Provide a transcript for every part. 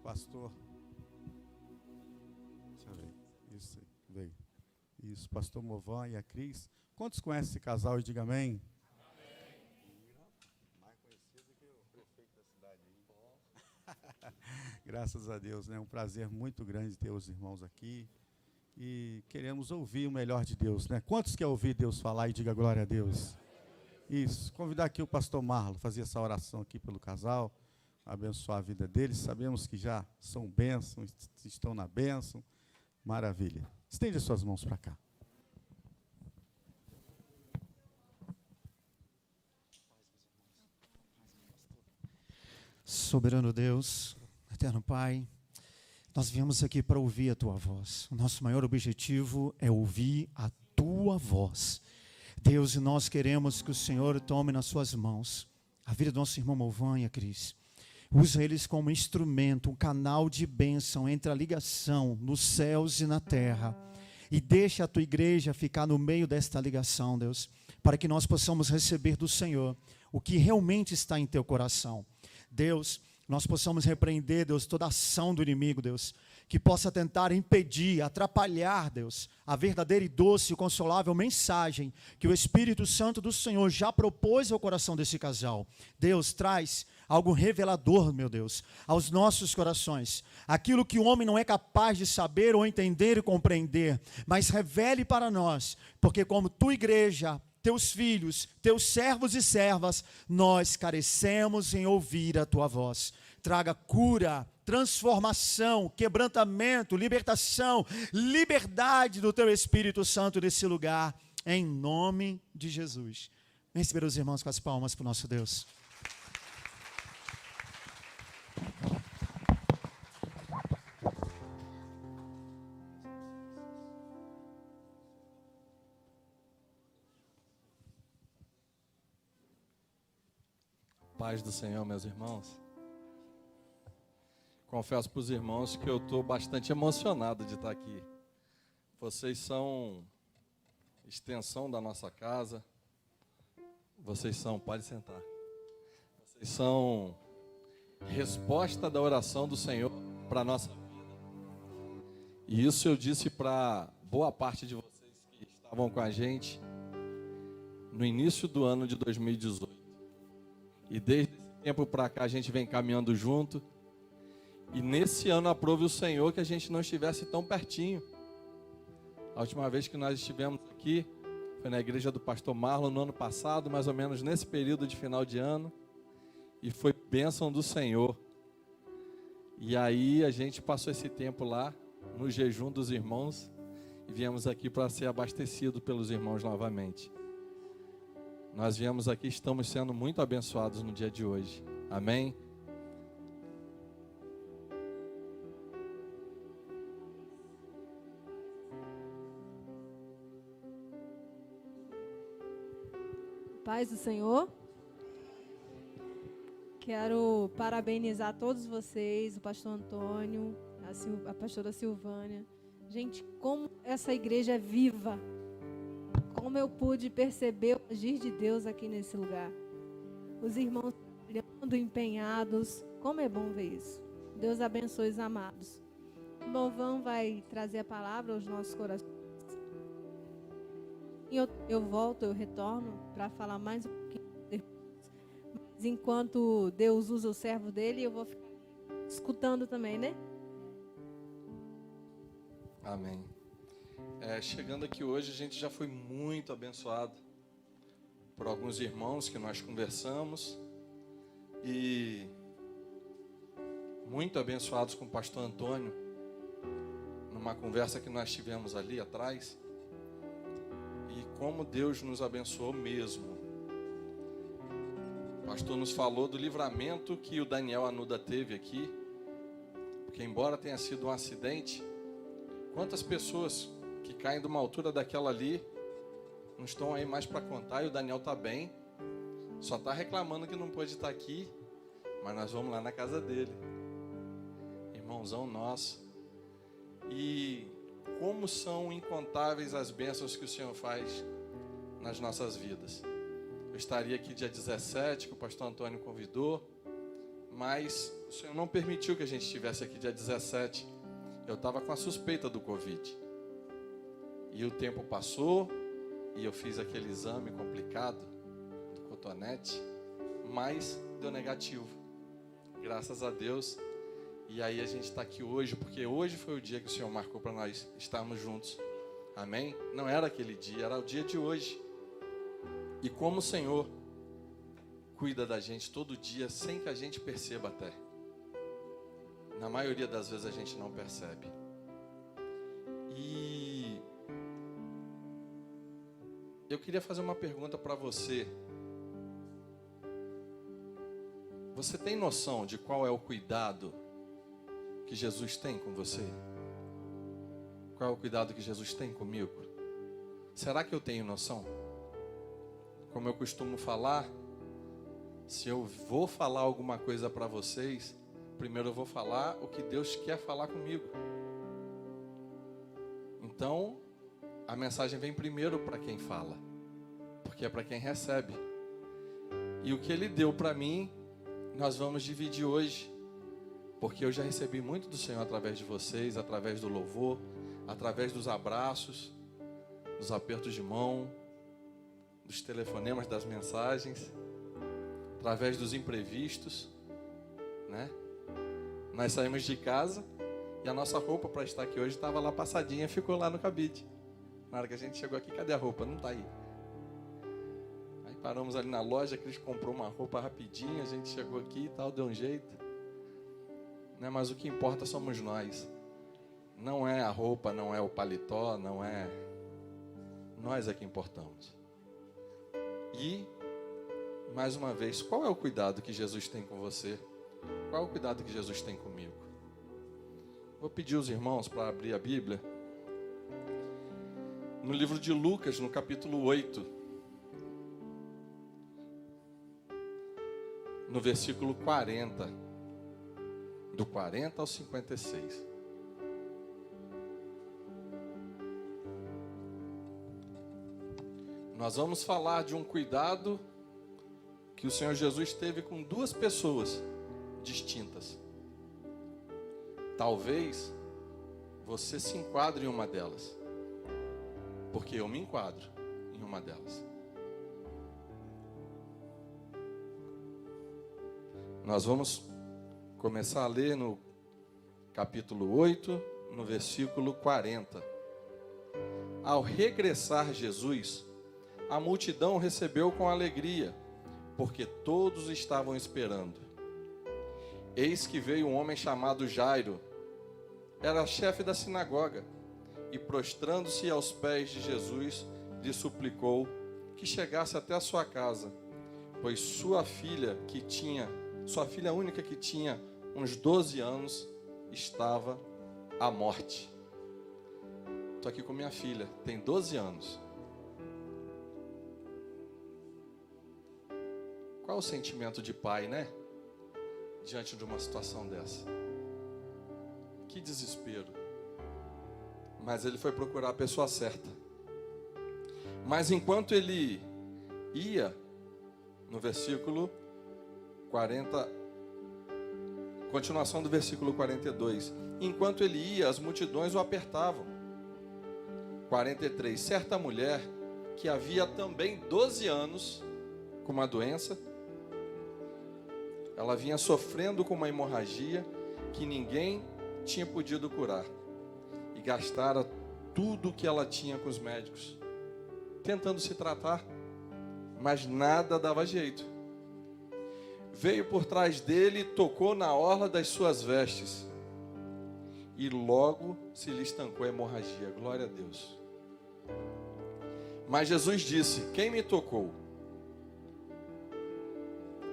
pastor. Deixa eu ver. Isso aí, veio. Isso, pastor Movan e a Cris. Quantos conhecem esse casal e diga amém? Mais conhecido que o prefeito da cidade. Graças a Deus, né? É um prazer muito grande ter os irmãos aqui. E queremos ouvir o melhor de Deus, né? Quantos querem ouvir Deus falar e diga glória a Deus? Isso, convidar aqui o pastor Marlon, fazer essa oração aqui pelo casal, abençoar a vida deles. Sabemos que já são bênçãos, estão na bênção. Maravilha. Estende as suas mãos para cá. Soberano Deus, eterno Pai, nós viemos aqui para ouvir a Tua voz. O nosso maior objetivo é ouvir a Tua voz. Deus, e nós queremos que o Senhor tome nas Suas mãos a vida do nosso irmão Movan e a Cris. Usa eles como instrumento, um canal de bênção entre a ligação nos céus e na terra. E deixa a Tua igreja ficar no meio desta ligação, Deus, para que nós possamos receber do Senhor o que realmente está em Teu coração. Deus, nós possamos repreender, Deus, toda ação do inimigo, Deus, que possa tentar impedir, atrapalhar, Deus, a verdadeira e doce e consolável mensagem que o Espírito Santo do Senhor já propôs ao coração desse casal. Deus, traz algo revelador, meu Deus, aos nossos corações, aquilo que o homem não é capaz de saber ou entender e compreender, mas revele para nós, porque como tua igreja, teus filhos, teus servos e servas, nós carecemos em ouvir a tua voz. Traga cura, transformação, quebrantamento, libertação, liberdade do teu Espírito Santo nesse lugar, em nome de Jesus. Vem receber os irmãos com as palmas para o nosso Deus. Paz do Senhor, meus irmãos. Confesso para os irmãos que eu estou bastante emocionado de estar aqui. Vocês são extensão da nossa casa. Vocês são, pode sentar. Vocês são resposta da oração do Senhor para a nossa vida. E isso eu disse para boa parte de vocês que estavam com a gente no início do ano de 2018. E desde esse tempo para cá a gente vem caminhando junto. E nesse ano aprove o Senhor que a gente não estivesse tão pertinho. A última vez que nós estivemos aqui foi na igreja do pastor Marlon no ano passado, mais ou menos nesse período de final de ano. E foi bênção do Senhor. E aí a gente passou esse tempo lá, no jejum dos irmãos, e viemos aqui para ser abastecido pelos irmãos novamente. Nós viemos aqui, estamos sendo muito abençoados no dia de hoje. Amém? Paz do Senhor. Quero parabenizar todos vocês, o pastor Antônio, a pastora Silvânia. Gente, como essa igreja é viva. Como eu pude perceber o agir de Deus aqui nesse lugar. Os irmãos trabalhando, empenhados. Como é bom ver isso. Deus abençoe os amados. O Movan vai trazer a palavra aos nossos corações. E eu volto, eu retorno para falar mais um pouquinho depois. Mas enquanto Deus usa o servo dele, eu vou ficar escutando também, né? Amém. Chegando aqui hoje, a gente já foi muito abençoado por alguns irmãos que nós conversamos e muito abençoados com o pastor Antônio numa conversa que nós tivemos ali atrás. E como Deus nos abençoou mesmo. O pastor nos falou do livramento que o Daniel Anuda teve aqui, porque embora tenha sido um acidente, quantas pessoas que caem de uma altura daquela ali não estão aí mais para contar, e o Daniel está bem, só está reclamando que não pôde estar aqui, mas nós vamos lá na casa dele, irmãozão nosso. E como são incontáveis as bênçãos que o Senhor faz nas nossas vidas. Eu estaria aqui dia 17, que o pastor Antônio convidou, mas o Senhor não permitiu que a gente estivesse aqui dia 17. Eu estava com a suspeita do Covid. E o tempo passou, e eu fiz aquele exame complicado do cotonete, mas deu negativo. Graças a Deus. E aí a gente está aqui hoje, porque hoje foi o dia que o Senhor marcou para nós estarmos juntos. Amém? Não era aquele dia, era o dia de hoje. E como o Senhor cuida da gente todo dia, sem que a gente perceba até. Na maioria das vezes a gente não percebe. E eu queria fazer uma pergunta para você. Você tem noção de qual é o cuidado que Jesus tem com você? Qual é o cuidado que Jesus tem comigo? Será que eu tenho noção? Como eu costumo falar, se eu vou falar alguma coisa para vocês, primeiro eu vou falar o que Deus quer falar comigo. Então, a mensagem vem primeiro para quem fala, porque é para quem recebe. E o que Ele deu para mim, nós vamos dividir hoje, porque eu já recebi muito do Senhor através de vocês, através do louvor, através dos abraços, dos apertos de mão, dos telefonemas, das mensagens, através dos imprevistos, né? Nós saímos de casa e a nossa roupa para estar aqui hoje estava lá passadinha, ficou lá no cabide. Na hora que a gente chegou aqui, cadê a roupa? Não está aí. Aí paramos ali na loja, a Cris comprou uma roupa rapidinho, a gente chegou aqui e tal, deu um jeito. Né? Mas o que importa somos nós. Não é a roupa, não é o paletó, não é... Nós é que importamos. E, mais uma vez, qual é o cuidado que Jesus tem com você? Qual é o cuidado que Jesus tem comigo? Vou pedir aos irmãos para abrir a Bíblia. No livro de Lucas, no capítulo 8. No versículo 40. Do 40 ao 56. Nós vamos falar de um cuidado que o Senhor Jesus teve com duas pessoas distintas. Talvez você se enquadre em uma delas, porque eu me enquadro em uma delas. Nós vamos começar a ler no capítulo 8, no versículo 40. Ao regressar Jesus, a multidão o recebeu com alegria, porque todos estavam esperando. Eis que veio um homem chamado Jairo, era chefe da sinagoga, e prostrando-se aos pés de Jesus, lhe suplicou que chegasse até a sua casa, pois sua filha única que tinha uns 12 anos, estava à morte. Estou aqui com minha filha, tem 12 anos. Qual é o sentimento de pai, né? Diante de uma situação dessa. Que desespero. Mas ele foi procurar a pessoa certa. Mas enquanto ele ia, no versículo 40, continuação do versículo 42. Enquanto ele ia, as multidões o apertavam. 43. Certa mulher, que havia também 12 anos, com uma doença, ela vinha sofrendo com uma hemorragia que ninguém tinha podido curar. E gastara tudo o que ela tinha com os médicos, tentando se tratar, mas nada dava jeito. Veio por trás dele e tocou na orla das suas vestes. E logo se lhe estancou a hemorragia. Glória a Deus. Mas Jesus disse: quem me tocou?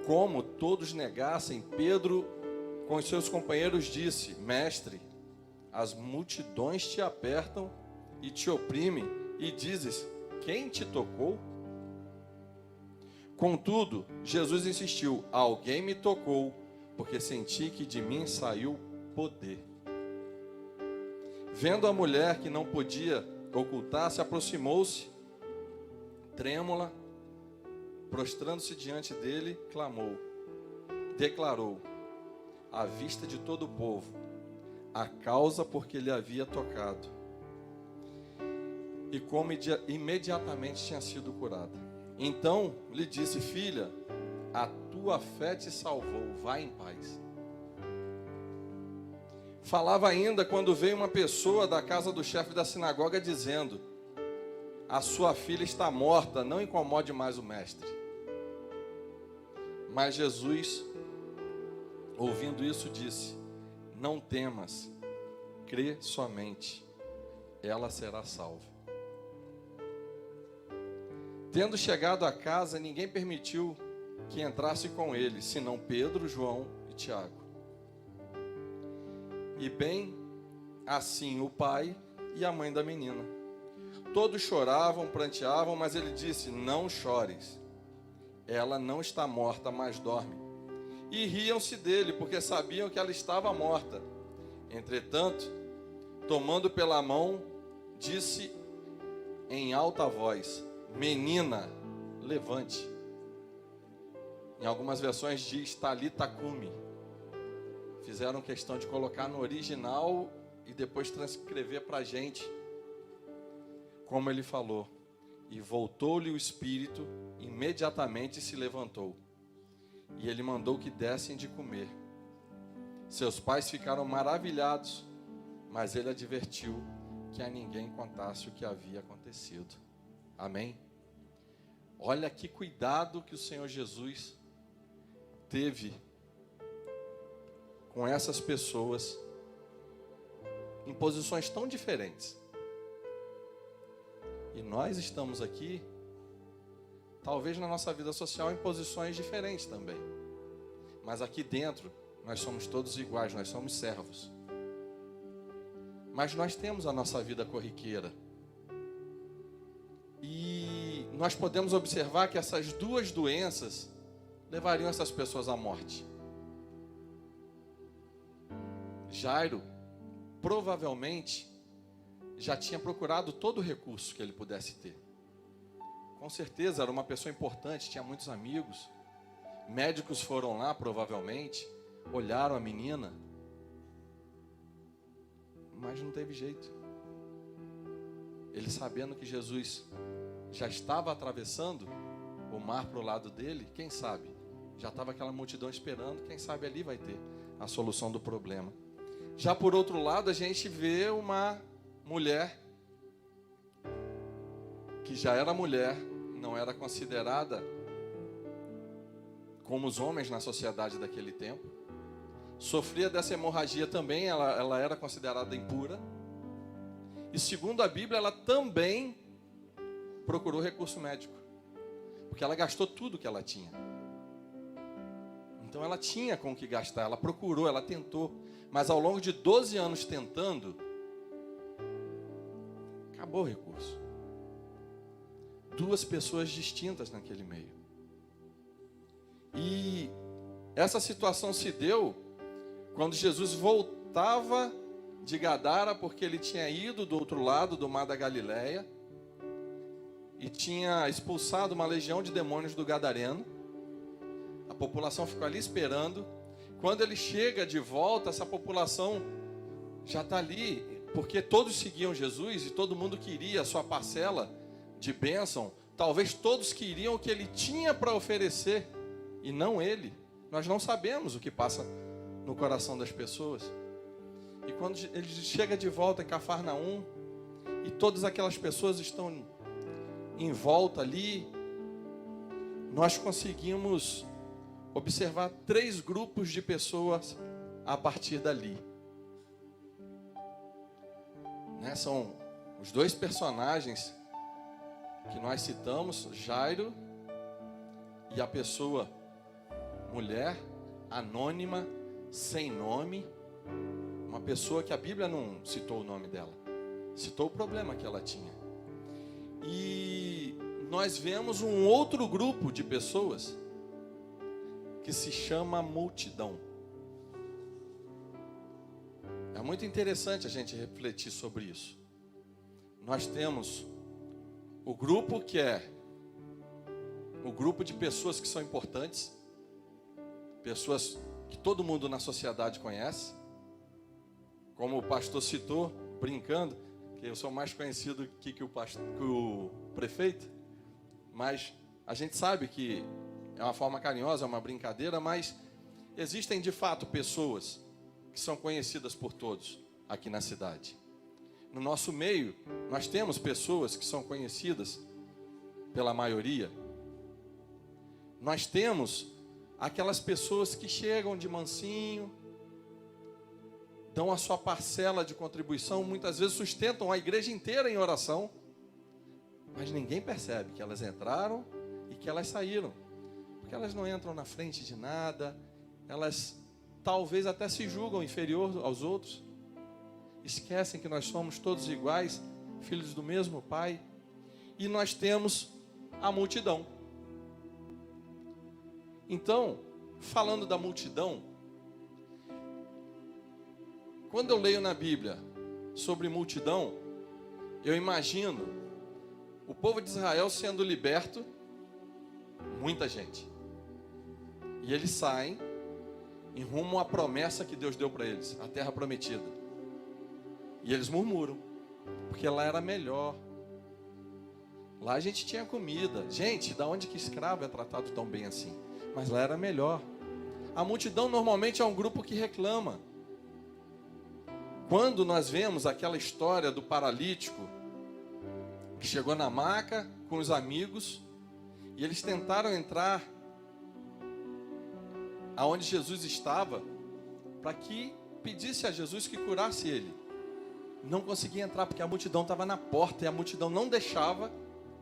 Como todos negassem, Pedro com os seus companheiros disse: mestre, as multidões te apertam e te oprimem, e dizes: quem te tocou? Contudo, Jesus insistiu: alguém me tocou, porque senti que de mim saiu poder. Vendo a mulher que não podia ocultar-se, aproximou-se, trêmula, prostrando-se diante dele, declarou: à vista de todo o povo, a causa porque lhe havia tocado. E como imediatamente tinha sido curada. Então lhe disse: filha, a tua fé te salvou, vai em paz. Falava ainda quando veio uma pessoa da casa do chefe da sinagoga dizendo: a sua filha está morta, não incomode mais o mestre. Mas Jesus, ouvindo isso, disse: não temas, crê somente, ela será salva. Tendo chegado à casa, ninguém permitiu que entrasse com ele, senão Pedro, João e Tiago. E bem assim o pai e a mãe da menina. Todos choravam, pranteavam, mas ele disse: não chores, ela não está morta, mas dorme. E riam-se dele, porque sabiam que ela estava morta. Entretanto, tomando pela mão, disse em alta voz: menina, levante. Em algumas versões diz Talita cumi. Fizeram questão de colocar no original e depois transcrever para a gente como ele falou. E voltou-lhe o espírito, imediatamente se levantou. E ele mandou que dessem de comer. Seus pais ficaram maravilhados, mas ele advertiu que a ninguém contasse o que havia acontecido. Amém? Olha que cuidado que o Senhor Jesus teve com essas pessoas em posições tão diferentes. E nós estamos aqui, talvez na nossa vida social, em posições diferentes também. Mas aqui dentro, nós somos todos iguais, nós somos servos. Mas nós temos a nossa vida corriqueira. E nós podemos observar que essas duas doenças levariam essas pessoas à morte. Jairo, provavelmente, já tinha procurado todo o recurso que ele pudesse ter. Com certeza era uma pessoa importante, tinha muitos amigos. Médicos foram lá, provavelmente, olharam a menina, mas não teve jeito. Ele, sabendo que Jesus já estava atravessando o mar para o lado dele, quem sabe, já estava aquela multidão esperando, quem sabe ali vai ter a solução do problema. Já por outro lado, a gente vê uma mulher que já era mulher, não era considerada como os homens na sociedade daquele tempo, sofria dessa hemorragia também, ela era considerada impura, e segundo a Bíblia, ela também procurou recurso médico, porque ela gastou tudo que ela tinha. Então ela tinha com o que gastar, ela procurou, ela tentou, mas ao longo de 12 anos tentando, acabou o recurso. Duas pessoas distintas naquele meio. E essa situação se deu quando Jesus voltava de Gadara, porque ele tinha ido do outro lado do mar da Galileia e tinha expulsado uma legião de demônios do Gadareno. A população ficou ali esperando. Quando ele chega de volta, essa população já está ali, porque todos seguiam Jesus e todo mundo queria a sua parcela de bênção. Talvez todos queriam o que ele tinha para oferecer e não ele. Nós não sabemos o que passa no coração das pessoas. E quando ele chega de volta em Cafarnaum e todas aquelas pessoas estão em volta ali, nós conseguimos observar 3 grupos de pessoas a partir dali. São os 2 personagens que nós citamos, Jairo e a pessoa, mulher, anônima, sem nome, uma pessoa que a Bíblia não citou o nome dela, citou o problema que ela tinha. E nós vemos um outro grupo de pessoas que se chama multidão. É muito interessante a gente refletir sobre isso. Nós temos o grupo que é o grupo de pessoas que são importantes, pessoas que todo mundo na sociedade conhece, como o pastor citou, brincando, que eu sou mais conhecido que o prefeito, mas a gente sabe que é uma forma carinhosa, é uma brincadeira, mas existem de fato pessoas que são conhecidas por todos aqui na cidade. No nosso meio, nós temos pessoas que são conhecidas pela maioria. Nós temos aquelas pessoas que chegam de mansinho, dão a sua parcela de contribuição, muitas vezes sustentam a igreja inteira em oração, mas ninguém percebe que elas entraram e que elas saíram, porque elas não entram na frente de nada, elas talvez até se julgam inferior aos outros, esquecem que nós somos todos iguais, filhos do mesmo Pai, e nós temos a multidão. Então, falando da multidão, quando eu leio na Bíblia sobre multidão, eu imagino o povo de Israel sendo liberto, muita gente, e eles saem em rumo à promessa que Deus deu para eles, a terra prometida, e eles murmuram, porque lá era melhor, lá a gente tinha comida, gente, da onde que escravo é tratado tão bem assim? Mas lá era melhor. A multidão normalmente é um grupo que reclama. Quando nós vemos aquela história do paralítico que chegou na maca com os amigos e eles tentaram entrar aonde Jesus estava para que pedisse a Jesus que curasse ele. Não conseguia entrar porque a multidão estava na porta e a multidão não deixava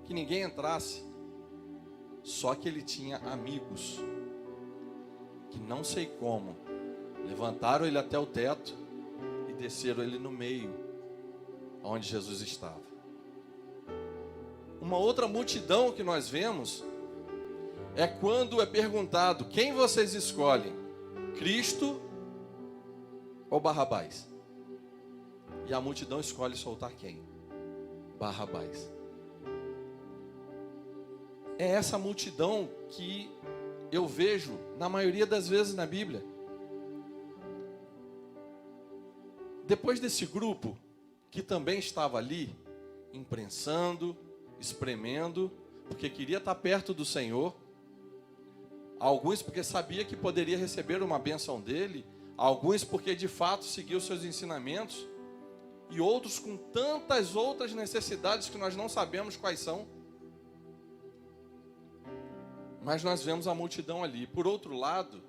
que ninguém entrasse. Só que ele tinha amigos que não sei como levantaram ele até o teto e desceram ele no meio onde Jesus estava. Uma outra multidão que nós vemos é quando é perguntado: quem vocês escolhem? Cristo ou Barrabás? E a multidão escolhe soltar quem? Barrabás. É essa multidão que eu vejo na maioria das vezes na Bíblia. Depois desse grupo que também estava ali, imprensando, espremendo, porque queria estar perto do Senhor, alguns porque sabia que poderia receber uma bênção dele, alguns porque de fato seguiu seus ensinamentos, e outros com tantas outras necessidades que nós não sabemos quais são. Mas nós vemos a multidão ali. Por outro lado,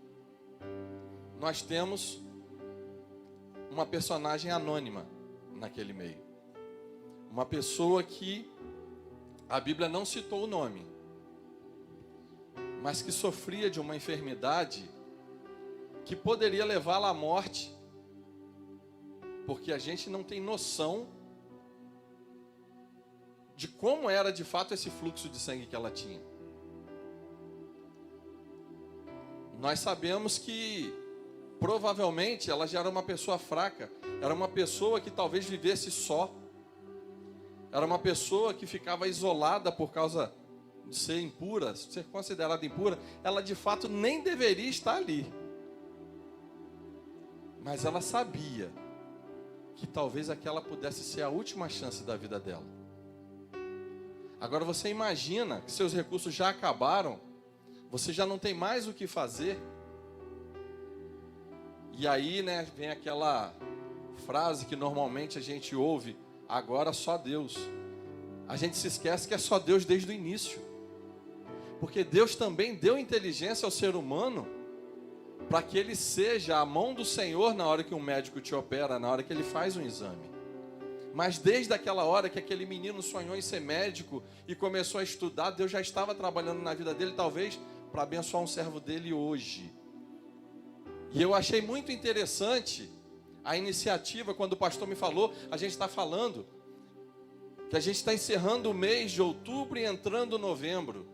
nós temos uma personagem anônima naquele meio. Uma pessoa que a Bíblia não citou o nome, mas que sofria de uma enfermidade que poderia levá-la à morte, porque a gente não tem noção de como era de fato esse fluxo de sangue que ela tinha. Nós sabemos que provavelmente ela já era uma pessoa fraca, era uma pessoa que talvez vivesse só, era uma pessoa que ficava isolada por causa de ser impura, ser considerada impura. Ela de fato nem deveria estar ali, mas ela sabia que talvez aquela pudesse ser a última chance da vida dela. Agora você imagina que seus recursos já acabaram, você já não tem mais o que fazer. E aí, né, vem aquela frase que normalmente a gente ouve: agora só Deus. A gente se esquece que é só Deus desde o início. Porque Deus também deu inteligência ao ser humano para que ele seja a mão do Senhor na hora que um médico te opera, na hora que ele faz um exame. Mas desde aquela hora que aquele menino sonhou em ser médico e começou a estudar, Deus já estava trabalhando na vida dele, talvez para abençoar um servo dele hoje. E eu achei muito interessante a iniciativa, quando o pastor me falou, a gente está falando que a gente está encerrando o mês de outubro e entrando novembro.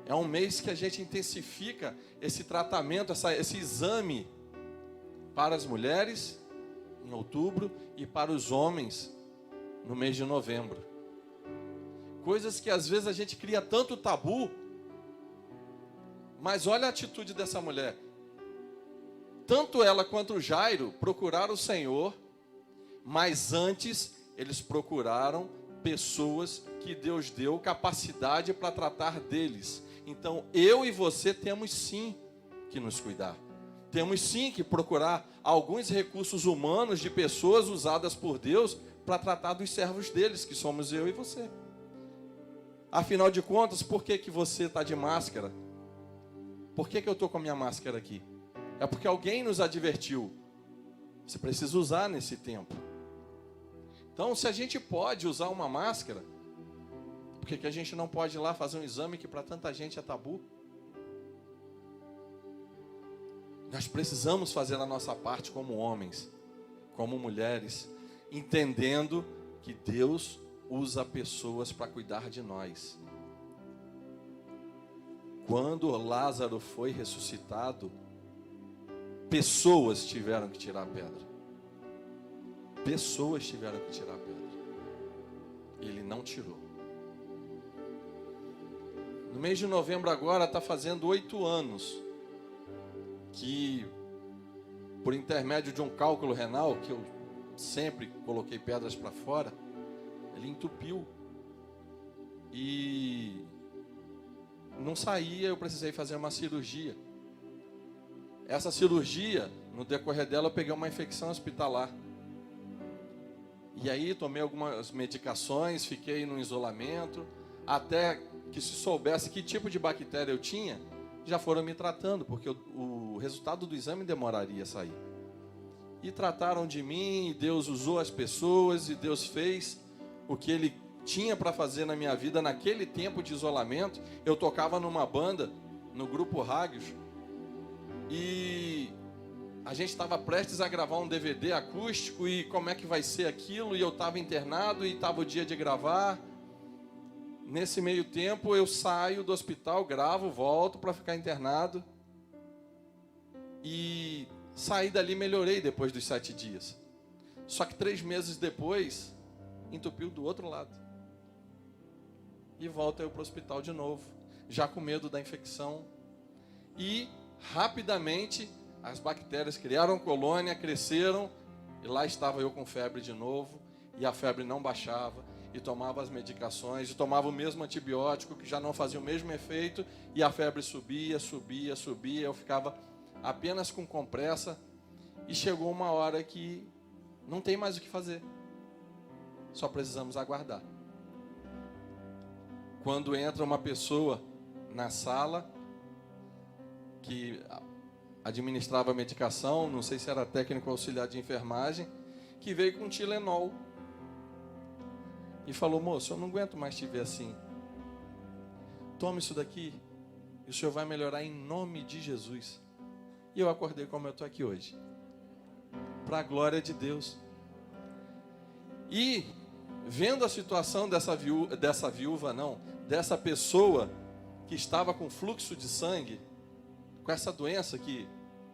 É um mês que a gente intensifica esse tratamento, esse exame para as mulheres em outubro e para os homens no mês de novembro. Coisas que às vezes a gente cria tanto tabu, Mas olha a atitude dessa mulher. Tanto ela quanto o Jairo procuraram o Senhor, mas antes eles procuraram pessoas que Deus deu capacidade para tratar deles. Então eu e você temos sim que nos cuidar. Temos sim que procurar alguns recursos humanos de pessoas usadas por Deus para tratar dos servos deles, que somos eu e você. Afinal de contas, por que você está de máscara? Por que eu estou com a minha máscara aqui? É porque alguém nos advertiu. Você precisa usar nesse tempo. Então, se a gente pode usar uma máscara, por que a gente não pode ir lá fazer um exame que para tanta gente é tabu? Nós precisamos fazer a nossa parte como homens, como mulheres, entendendo que Deus usa pessoas para cuidar de nós. Quando Lázaro foi ressuscitado, pessoas tiveram que tirar a pedra. Pessoas tiveram que tirar a pedra. Ele não tirou. No mês de novembro agora está fazendo 8 anos que, por intermédio de um cálculo renal, que eu sempre coloquei pedras para fora, ele entupiu. E não saía, eu precisei fazer uma cirurgia. Essa cirurgia, no decorrer dela, eu peguei uma infecção hospitalar. E aí tomei algumas medicações, fiquei no isolamento, até que se soubesse que tipo de bactéria eu tinha, já foram me tratando, porque o resultado do exame demoraria a sair. E trataram de mim, e Deus usou as pessoas, e Deus fez o que Ele tinha para fazer na minha vida naquele tempo de isolamento. Eu tocava numa banda, no grupo Rágios, e a gente estava prestes a gravar um DVD acústico, e como é que vai ser aquilo, e eu estava internado, e estava o dia de gravar. Nesse meio tempo eu saio do hospital, gravo, volto para ficar internado, e saí dali, melhorei depois dos 7 dias. Só que 3 meses depois, entupiu do outro lado. E volto eu para o hospital de novo, já com medo da infecção. E rapidamente as bactérias criaram colônia, cresceram, e lá estava eu com febre de novo, e a febre não baixava, e tomava as medicações, e tomava o mesmo antibiótico, que já não fazia o mesmo efeito, e a febre subia, eu ficava apenas com compressa, e chegou uma hora que não tem mais o que fazer, só precisamos aguardar. Quando entra uma pessoa na sala, que administrava a medicação, não sei se era técnico auxiliar de enfermagem, que veio com Tilenol, e falou: moço, eu não aguento mais te ver assim, tome isso daqui, e o senhor vai melhorar em nome de Jesus. E eu acordei como eu estou aqui hoje, para a glória de Deus. E vendo a situação dessa pessoa que estava com fluxo de sangue, com essa doença que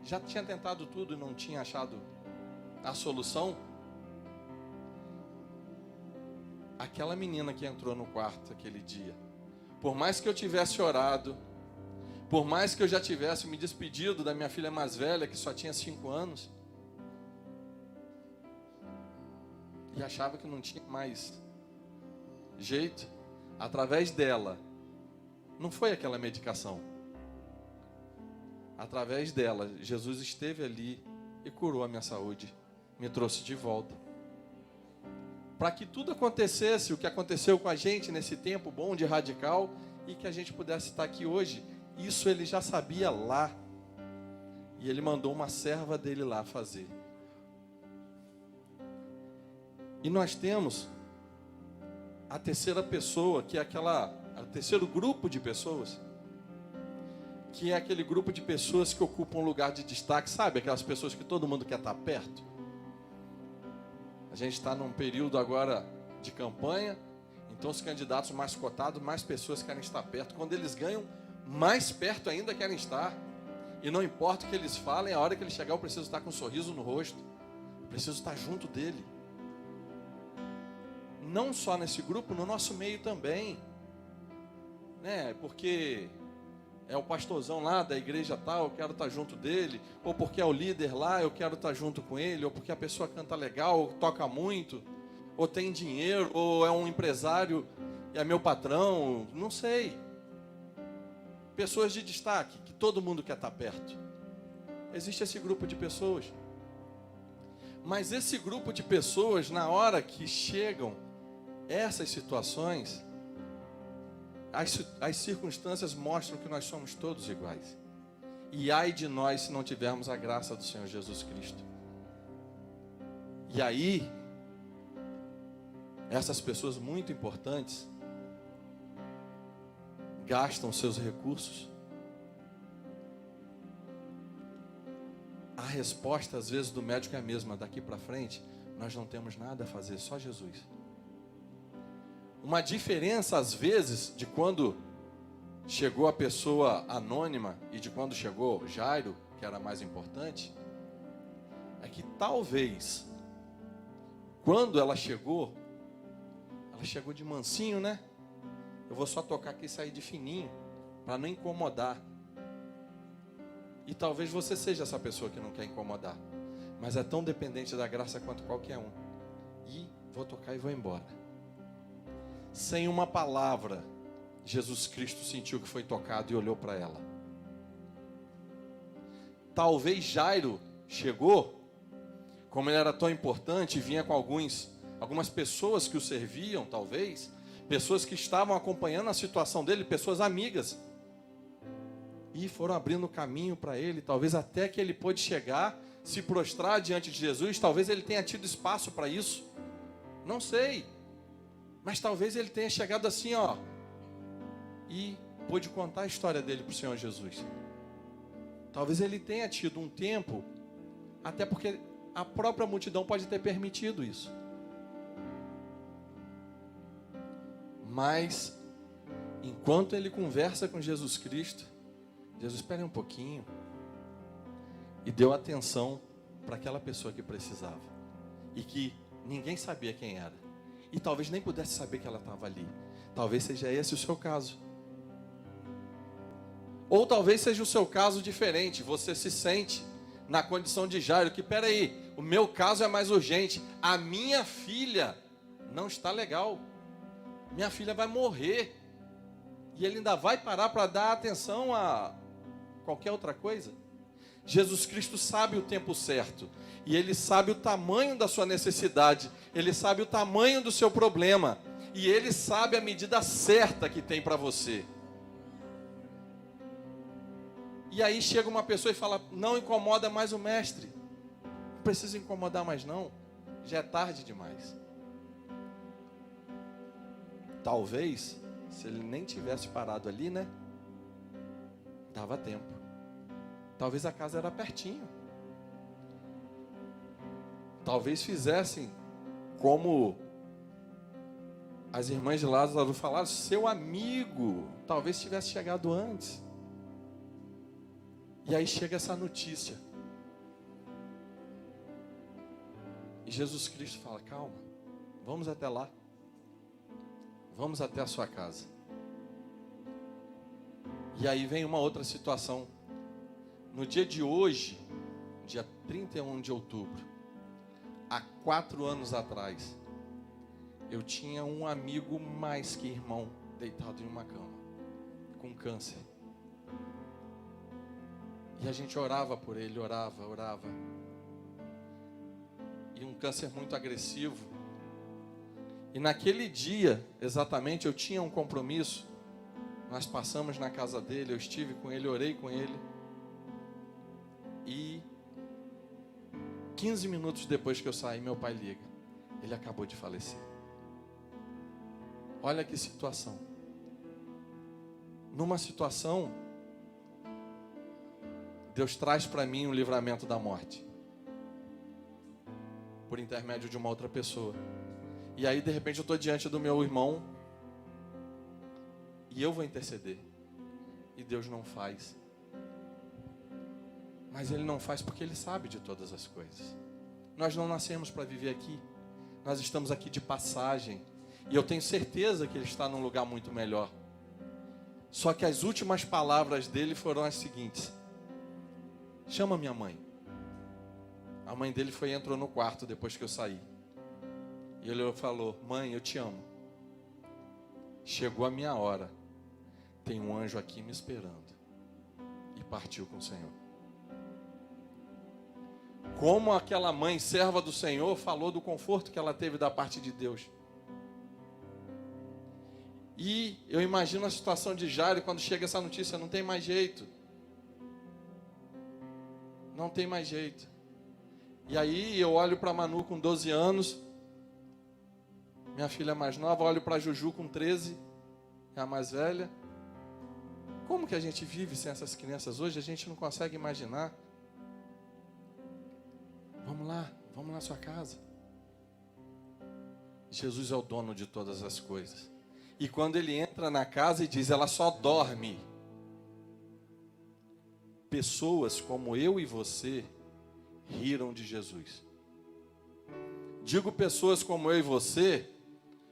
já tinha tentado tudo e não tinha achado a solução, aquela menina que entrou no quarto aquele dia, por mais que eu tivesse orado, por mais que eu já tivesse me despedido da minha filha mais velha, que só tinha 5 anos, e achava que não tinha mais jeito, através dela, não foi aquela medicação, através dela, Jesus esteve ali e curou a minha saúde, me trouxe de volta. Para que tudo acontecesse, o que aconteceu com a gente nesse tempo bom de radical, e que a gente pudesse estar aqui hoje, isso ele já sabia lá, e ele mandou uma serva dele lá fazer. E nós temos a terceira pessoa, que é o terceiro grupo de pessoas, que é aquele grupo de pessoas que ocupam um lugar de destaque, sabe? Aquelas pessoas que todo mundo quer estar perto. A gente está num período agora de campanha, então os candidatos mais cotados, mais pessoas querem estar perto. Quando eles ganham, mais perto ainda querem estar. E não importa o que eles falem, a hora que ele chegar eu preciso estar com um sorriso no rosto. Eu preciso estar junto dele. Não só nesse grupo, no nosso meio também. Né? Porque é o pastorzão lá da igreja tal, eu quero estar junto dele, ou porque é o líder lá, eu quero estar junto com ele, ou porque a pessoa canta legal, ou toca muito, ou tem dinheiro, ou é um empresário e é meu patrão, não sei. Pessoas de destaque, que todo mundo quer estar perto. Existe esse grupo de pessoas. Mas esse grupo de pessoas, na hora que chegam essas situações, as circunstâncias mostram que nós somos todos iguais. E ai de nós se não tivermos a graça do Senhor Jesus Cristo. E aí, essas pessoas muito importantes gastam seus recursos. A resposta, às vezes, do médico é a mesma. Daqui para frente, nós não temos nada a fazer, só Jesus. Uma diferença, às vezes, de quando chegou a pessoa anônima e de quando chegou Jairo, que era mais importante, é que talvez, quando ela chegou de mansinho, né? Eu vou só tocar aqui e sair de fininho, para não incomodar. E talvez você seja essa pessoa que não quer incomodar, mas é tão dependente da graça quanto qualquer um. E vou tocar e vou embora. Sem uma palavra, Jesus Cristo sentiu que foi tocado e olhou para ela. Talvez Jairo chegou, como ele era tão importante, vinha com algumas pessoas que o serviam, talvez, pessoas que estavam acompanhando a situação dele, pessoas amigas, e foram abrindo caminho para ele, talvez até que ele pôde chegar, se prostrar diante de Jesus, talvez ele tenha tido espaço para isso, não sei, mas talvez ele tenha chegado assim, ó, e pôde contar a história dele para o Senhor Jesus. Talvez ele tenha tido um tempo, até porque a própria multidão pode ter permitido isso. Mas, enquanto ele conversa com Jesus Cristo, Jesus, espere um pouquinho, e deu atenção para aquela pessoa que precisava, e que ninguém sabia quem era, e talvez nem pudesse saber que ela estava ali. Talvez seja esse o seu caso. Ou talvez seja o seu caso diferente, você se sente na condição de Jairo, que peraí, o meu caso é mais urgente, a minha filha não está legal, minha filha vai morrer, e ele ainda vai parar para dar atenção a qualquer outra coisa? Jesus Cristo sabe o tempo certo, e Ele sabe o tamanho da sua necessidade, Ele sabe o tamanho do seu problema, e Ele sabe a medida certa que tem para você. E aí chega uma pessoa e fala, não incomoda mais o mestre, não precisa incomodar mais não, já é tarde demais. Talvez, se ele nem tivesse parado ali, né? Dava tempo. Talvez a casa era pertinho. Talvez fizessem como as irmãs de Lázaro falaram, seu amigo, talvez tivesse chegado antes. E aí chega essa notícia. E Jesus Cristo fala, calma, vamos até lá. Vamos até a sua casa. E aí vem uma outra situação. No dia de hoje, dia 31 de outubro, há 4 anos atrás, eu tinha um amigo mais que irmão deitado em uma cama, com câncer. E a gente orava por ele, orava. E um câncer muito agressivo. E naquele dia, exatamente, eu tinha um compromisso. Nós passamos na casa dele, eu estive com ele, orei com ele. E 15 minutos depois que eu saí, meu pai liga. Ele acabou de falecer. Olha que situação. Numa situação, Deus traz para mim um livramento da morte. Por intermédio de uma outra pessoa. E aí, de repente, eu estou diante do meu irmão. E eu vou interceder. E Deus não faz. Mas Ele não faz porque Ele sabe de todas as coisas. Nós não nascemos para viver aqui. Nós estamos aqui de passagem. E eu tenho certeza que Ele está num lugar muito melhor. Só que as últimas palavras dele foram as seguintes: chama minha mãe. A mãe dele entrou no quarto depois que eu saí. E ele falou: mãe, eu te amo. Chegou a minha hora. Tem um anjo aqui me esperando. E partiu com o Senhor. Como aquela mãe, serva do Senhor, falou do conforto que ela teve da parte de Deus. E eu imagino a situação de Jairo quando chega essa notícia: não tem mais jeito. Não tem mais jeito. E aí eu olho para Manu com 12 anos, minha filha mais nova, olho para Juju com 13, é a mais velha. Como que a gente vive sem essas crianças hoje? A gente não consegue imaginar. Vamos lá à sua casa. Jesus é o dono de todas as coisas. E quando ele entra na casa e diz: ela só dorme. Pessoas como eu e você riram de Jesus. Digo pessoas como eu e você,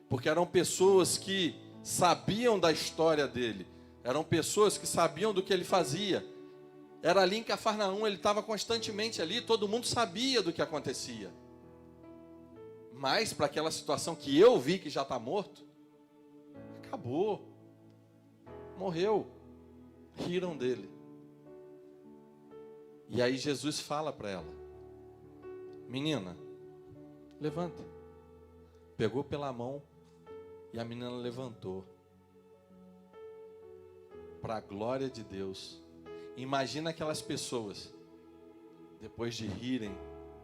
porque eram pessoas que sabiam da história dele. Eram pessoas que sabiam do que ele fazia. Era ali em Cafarnaum, ele estava constantemente ali, todo mundo sabia do que acontecia. Mas para aquela situação que eu vi que já está morto, acabou. Morreu. Riram dele. E aí Jesus fala para ela: menina, levanta. Pegou pela mão e a menina levantou. Para a glória de Deus. Imagina aquelas pessoas, depois de rirem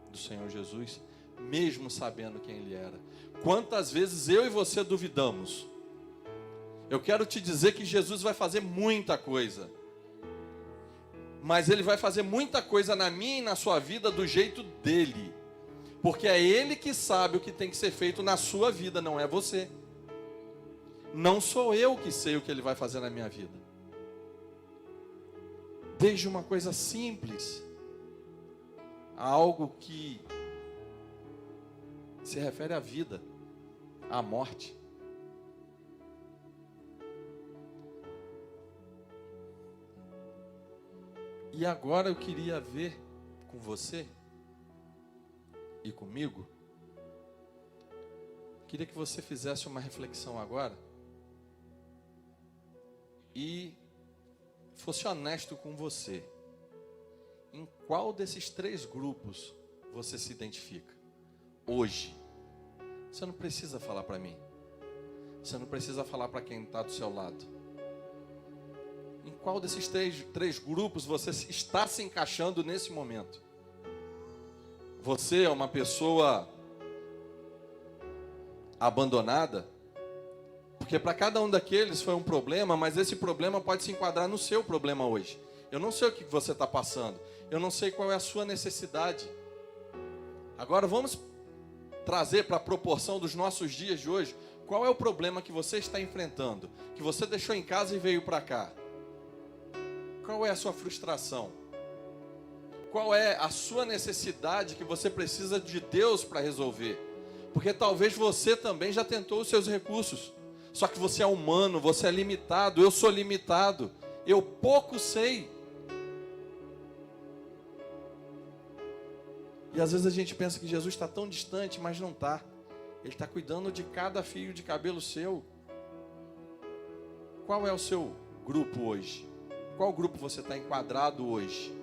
do Senhor Jesus, mesmo sabendo quem Ele era. Quantas vezes eu e você duvidamos? Eu quero te dizer que Jesus vai fazer muita coisa. Mas Ele vai fazer muita coisa na minha e na sua vida do jeito dEle. Porque é Ele que sabe o que tem que ser feito na sua vida, não é você. Não sou eu que sei o que Ele vai fazer na minha vida. Desde uma coisa simples a algo que se refere à vida, à morte. E agora eu queria ver com você e comigo, queria que você fizesse uma reflexão agora e fosse honesto com você. Em qual desses 3 grupos você se identifica hoje? Você não precisa falar para mim. Você não precisa falar para quem está do seu lado. Em qual desses três grupos você está se encaixando nesse momento? Você é uma pessoa abandonada? Porque para cada um daqueles foi um problema, mas esse problema pode se enquadrar no seu problema hoje. Eu não sei o que você está passando. Eu não sei qual é a sua necessidade. Agora vamos trazer para a proporção dos nossos dias de hoje. Qual é o problema que você está enfrentando? Que você deixou em casa e veio para cá? Qual é a sua frustração? Qual é a sua necessidade que você precisa de Deus para resolver? Porque talvez você também já tentou os seus recursos. Só que você é humano, você é limitado, eu sou limitado, eu pouco sei. E às vezes a gente pensa que Jesus está tão distante, mas não está. Ele está cuidando de cada fio de cabelo seu. Qual é o seu grupo hoje? Qual grupo você está enquadrado hoje?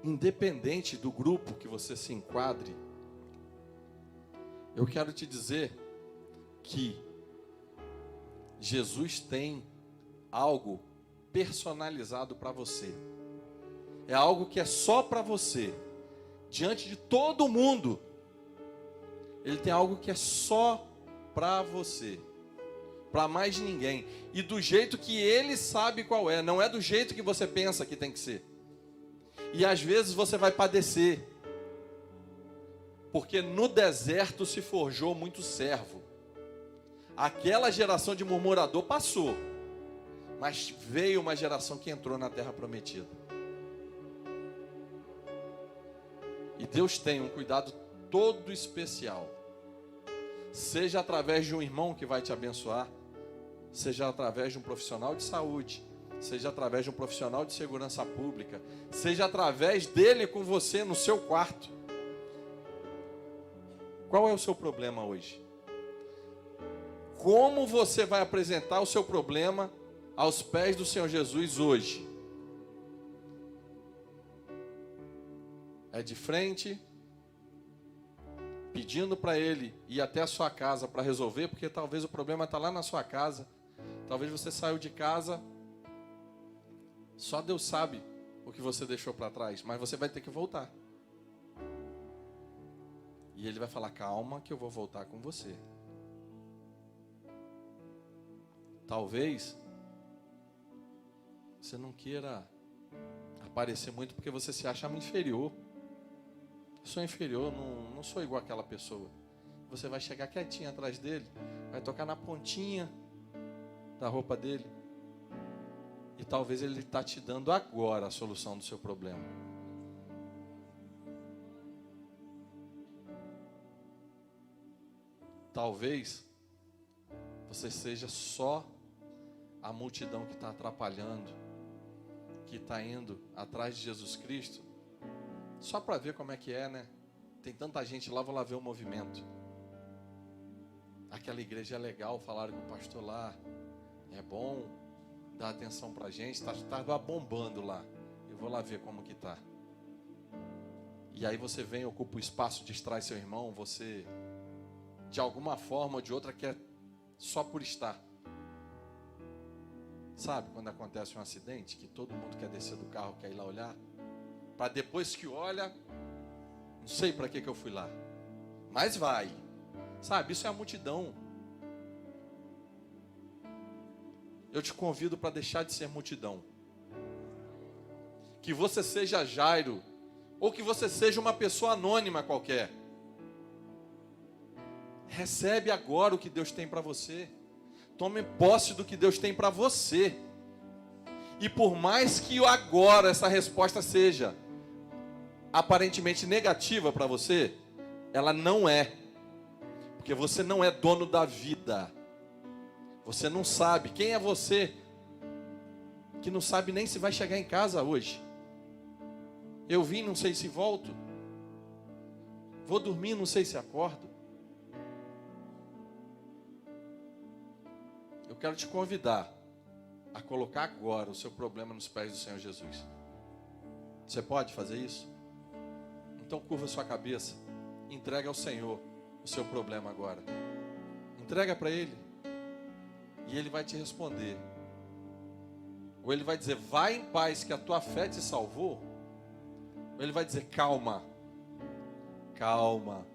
Independente do grupo que você se enquadre, eu quero te dizer que Jesus tem algo personalizado para você. É algo que é só para você. Diante de todo mundo, Ele tem algo que é só para você. Para mais ninguém. E do jeito que Ele sabe qual é. Não é do jeito que você pensa que tem que ser. E às vezes você vai padecer. Porque no deserto se forjou muito servo. Aquela geração de murmurador passou. Mas veio uma geração que entrou na terra prometida. E Deus tem um cuidado todo especial. Seja através de um irmão que vai te abençoar, seja através de um profissional de saúde, seja através de um profissional de segurança pública, seja através dele com você no seu quarto. Qual é o seu problema hoje? Como você vai apresentar o seu problema aos pés do Senhor Jesus hoje? É de frente, pedindo para Ele ir até a sua casa para resolver, porque talvez o problema está lá na sua casa. Talvez você saiu de casa, só Deus sabe o que você deixou para trás, mas você vai ter que voltar. E Ele vai falar, calma que eu vou voltar com você. Talvez você não queira aparecer muito porque você se acha inferior. Eu sou inferior, não sou igual àquela pessoa. Você vai chegar quietinho atrás dele, vai tocar na pontinha da roupa dele. E talvez ele está te dando agora a solução do seu problema. Talvez você seja só a multidão que está atrapalhando, que está indo atrás de Jesus Cristo, só para ver como é que é, né? Tem tanta gente lá, vou lá ver o movimento. Aquela igreja é legal, falaram com o pastor lá, é bom, dá atenção para a gente, está bombando lá. Eu vou lá ver como que está. E aí você vem, ocupa o espaço, distrai seu irmão, você, de alguma forma ou de outra, quer só por estar. Sabe quando acontece um acidente, que todo mundo quer descer do carro, quer ir lá olhar? Para depois que olha, não sei para que eu fui lá, mas vai. Sabe, isso é a multidão. Eu te convido para deixar de ser multidão. Que você seja Jairo, ou que você seja uma pessoa anônima qualquer. Recebe agora o que Deus tem para você. Tome posse do que Deus tem para você. E por mais que agora essa resposta seja aparentemente negativa para você, ela não é. Porque você não é dono da vida. Você não sabe. Quem é você que não sabe nem se vai chegar em casa hoje? Eu vim, não sei se volto. Vou dormir, não sei se acordo. Eu quero te convidar a colocar agora o seu problema nos pés do Senhor Jesus. Você pode fazer isso? Então curva sua cabeça, entrega ao Senhor o seu problema agora. Entrega para Ele e Ele vai te responder. Ou Ele vai dizer, vai em paz que a tua fé te salvou. Ou Ele vai dizer, calma, calma.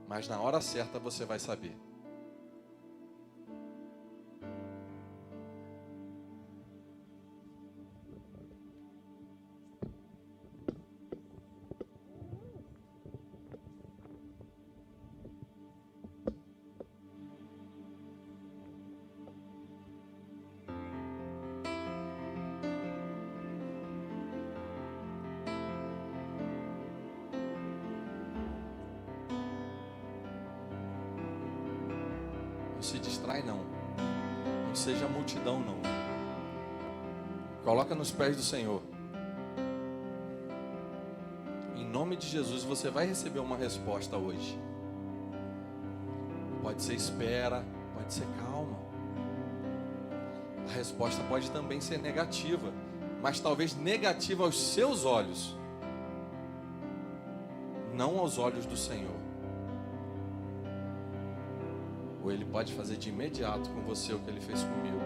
Mas na hora certa você vai saber. Não se distrai não. Não seja multidão não. Coloca nos pés do Senhor. Em nome de Jesus você vai receber uma resposta hoje. Pode ser espera, pode ser calma. A resposta pode também ser negativa, mas talvez negativa aos seus olhos, não aos olhos do Senhor. Ou Ele pode fazer de imediato com você o que Ele fez comigo.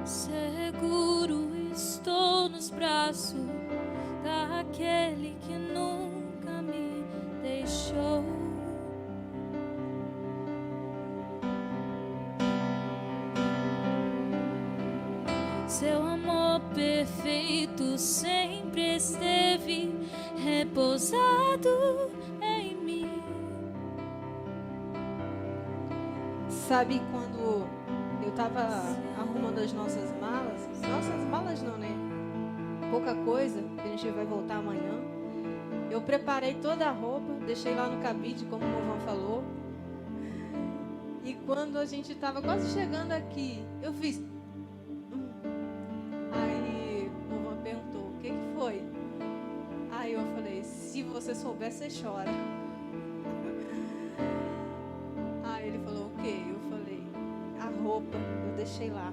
Seguro estou nos braços daquele que nunca me deixou. Seu amor perfeito sempre esteve repousado em mim. Sabe, quando eu estava arrumando as nossas malas não, né? Pouca coisa, que a gente vai voltar amanhã. Eu preparei toda a roupa, deixei lá no cabide, como o Movão falou. E quando a gente estava quase chegando aqui, eu fiz... Aí o Movão perguntou, o que foi? Aí eu falei, se você souber, você chora. Aí ele falou, o quê? Eu falei, a roupa, eu deixei lá.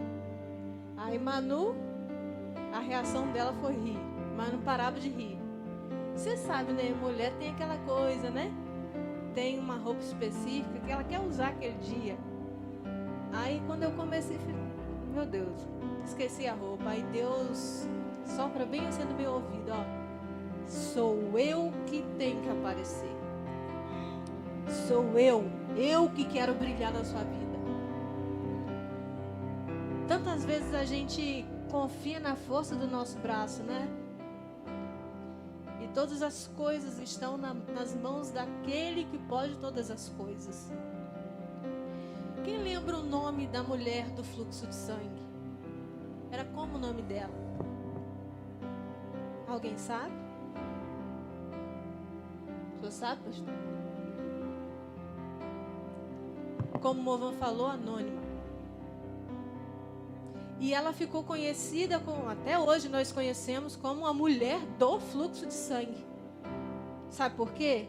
Aí Manu, a reação dela foi rir, mas não parava de rir. Você sabe, né? Mulher tem aquela coisa, né? Tem uma roupa específica que ela quer usar aquele dia. Aí quando eu comecei, meu Deus, esqueci a roupa. Aí Deus sopra bem assim no meu ouvido, ó. Sou eu que tenho que aparecer. Sou eu que quero brilhar na sua vida. Tantas vezes a gente confia na força do nosso braço, né? E todas as coisas estão nas mãos daquele que pode todas as coisas. Quem lembra o nome da mulher do fluxo de sangue? Era como o nome dela? Alguém sabe? Você sabe, pastor? Como o Movan falou, anônima. E ela ficou conhecida, até hoje nós conhecemos, como a mulher do fluxo de sangue. Sabe por quê?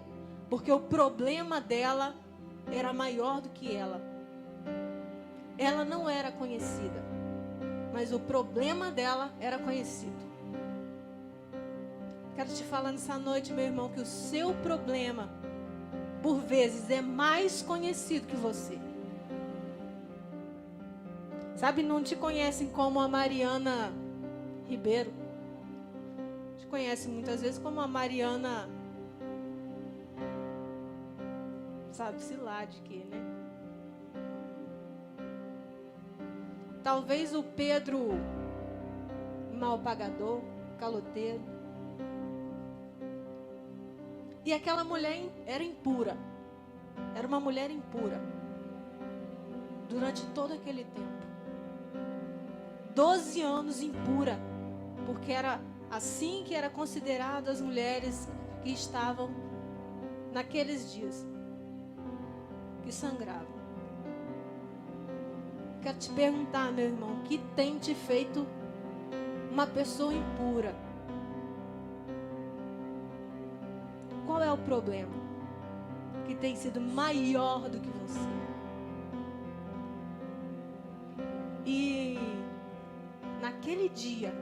Porque o problema dela era maior do que ela. Ela não era conhecida, mas o problema dela era conhecido. Quero te falar nessa noite, meu irmão, que o seu problema, por vezes, é mais conhecido que você. Sabe, não te conhecem como a Mariana Ribeiro. Te conhecem muitas vezes como a Mariana, sabe-se lá de quê, né? Talvez o Pedro mal pagador, caloteiro. E aquela mulher era impura. Era uma mulher impura. Durante todo aquele tempo. 12 anos impura, porque era assim que era considerado as mulheres que estavam naqueles dias, que sangravam. Quero te perguntar, meu irmão, que tem te feito uma pessoa impura? Qual é o problema que tem sido maior do que você? E naquele dia,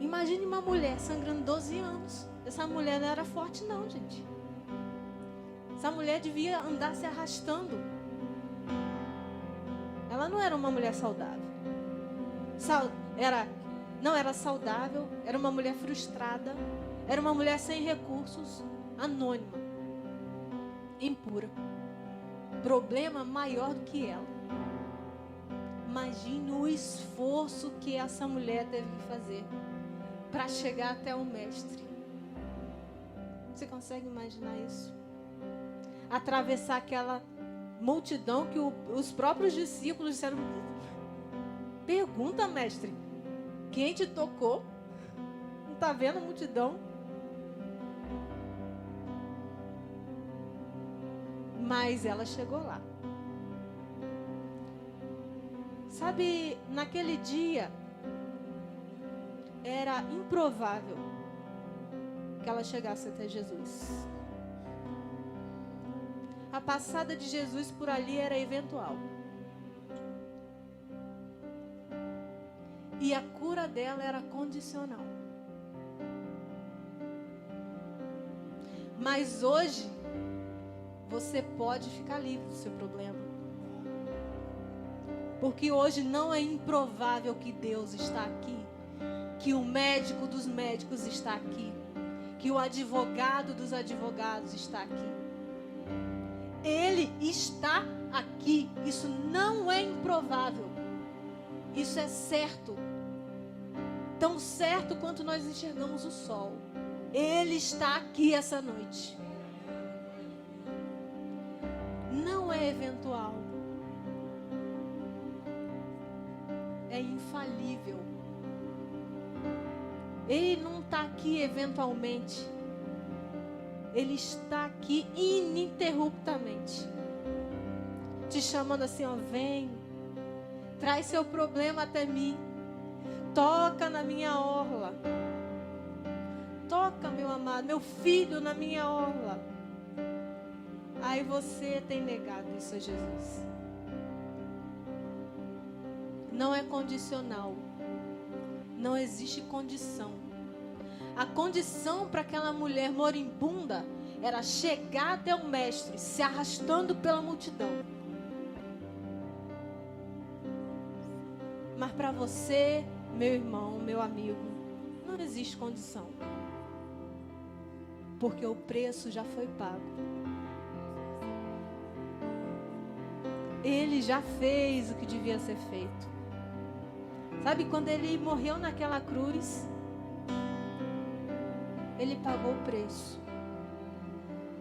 imagine uma mulher sangrando 12 anos. Essa mulher não era forte não, gente. Essa mulher devia andar se arrastando. Ela não era uma mulher saudável. Não era saudável, era uma mulher frustrada, era uma mulher sem recursos, anônima, impura. Problema maior do que ela. Imagine o esforço que essa mulher teve que fazer para chegar até o mestre. Você consegue imaginar isso? Atravessar aquela multidão que os próprios discípulos disseram: pergunta, mestre, quem te tocou? Não está vendo a multidão? Mas ela chegou lá. Sabe, naquele dia, era improvável que ela chegasse até Jesus. A passada de Jesus por ali era eventual. E a cura dela era condicional. Mas hoje, você pode ficar livre do seu problema. Porque hoje não é improvável que Deus está aqui, que o médico dos médicos está aqui, que o advogado dos advogados está aqui. Ele está aqui. Isso não é improvável. Isso é certo. Tão certo quanto nós enxergamos o sol. Ele está aqui essa noite. Não é eventual. é infalível. Ele não está aqui eventualmente. Ele está aqui ininterruptamente. Te chamando assim, ó, vem. Traz seu problema até mim. Toca na minha orla. Toca, meu amado, meu filho, na minha orla. Aí você tem negado isso a Jesus. Não é condicional. Não existe condição. A condição para aquela mulher moribunda era chegar até o mestre, se arrastando pela multidão. Mas para você, meu irmão, meu amigo, não existe condição. Porque o preço já foi pago. Ele já fez o que devia ser feito. Sabe, quando ele morreu naquela cruz, ele pagou o preço.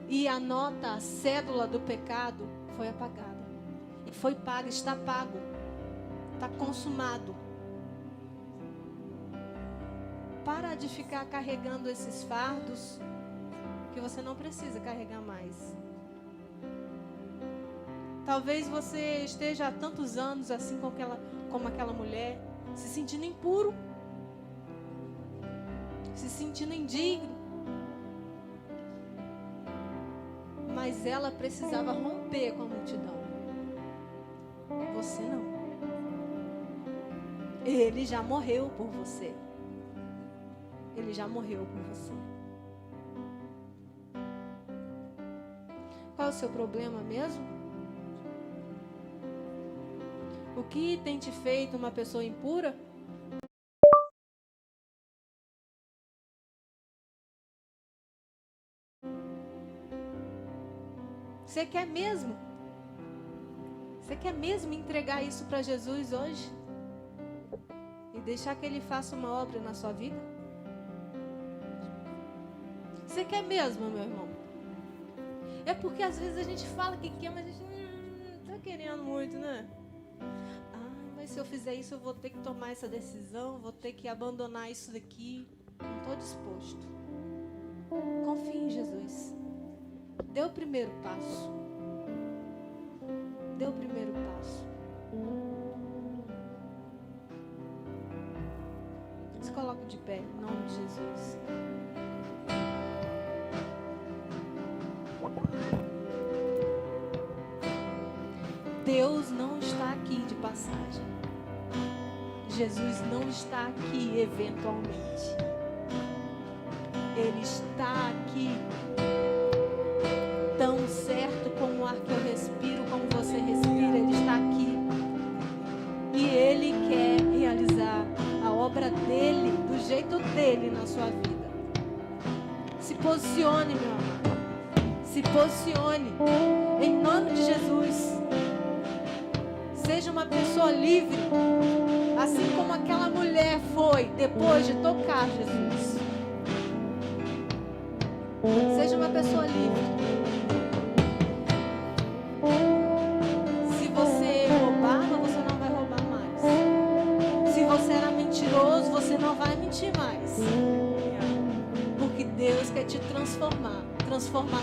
E a nota, a cédula do pecado foi apagada. E foi paga, está pago. Está consumado. Para de ficar carregando esses fardos que você não precisa carregar mais. Talvez você esteja há tantos anos assim como aquela mulher, se sentindo impuro, se sentindo indigno. Mas ela precisava romper com a multidão. Você não. Ele já morreu por você. Ele já morreu por você. Qual é o seu problema mesmo? O que tem te feito uma pessoa impura? Você quer mesmo? Você quer mesmo entregar isso para Jesus hoje? E deixar que Ele faça uma obra na sua vida? Você quer mesmo, meu irmão? É porque às vezes a gente fala que quer, mas a gente não está querendo muito, né? Mas se eu fizer isso, eu vou ter que tomar essa decisão, vou ter que abandonar isso daqui. Não estou disposto. Confie em Jesus. Dê o primeiro passo. Dê o primeiro passo. Se coloque de pé, em nome de Jesus. Deus não está aqui de passagem. Jesus não está aqui eventualmente. Ele está aqui tão certo como o ar que eu respiro, como você respira. Ele está aqui. E Ele quer realizar a obra dEle, do jeito dEle na sua vida. Se posicione, meu amado. Se posicione. Em nome de Jesus. Seja uma pessoa livre, assim como aquela mulher foi depois de tocar Jesus. Seja uma pessoa livre. Se você roubava, você não vai roubar mais. Se você era mentiroso, você não vai mentir mais. Porque Deus quer te transformar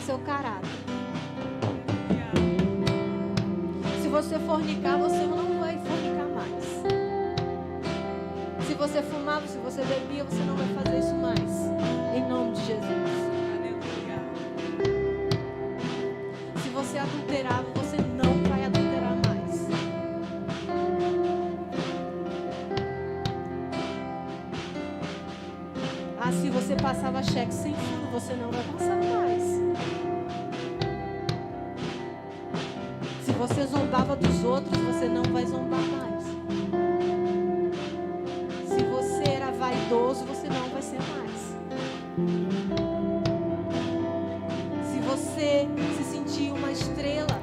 seu caráter. Se você fornicar, você não vai fornicar mais. Se você fumava, se você bebia, você não vai fazer isso mais. Em nome de Jesus. Se você adulterava, você não vai adulterar mais. Se você passava cheque sem fundo, você não vai passar mais. Se você zombava dos outros, você não vai zombar mais. Se você era vaidoso, você não vai ser mais. Se você se sentir uma estrela,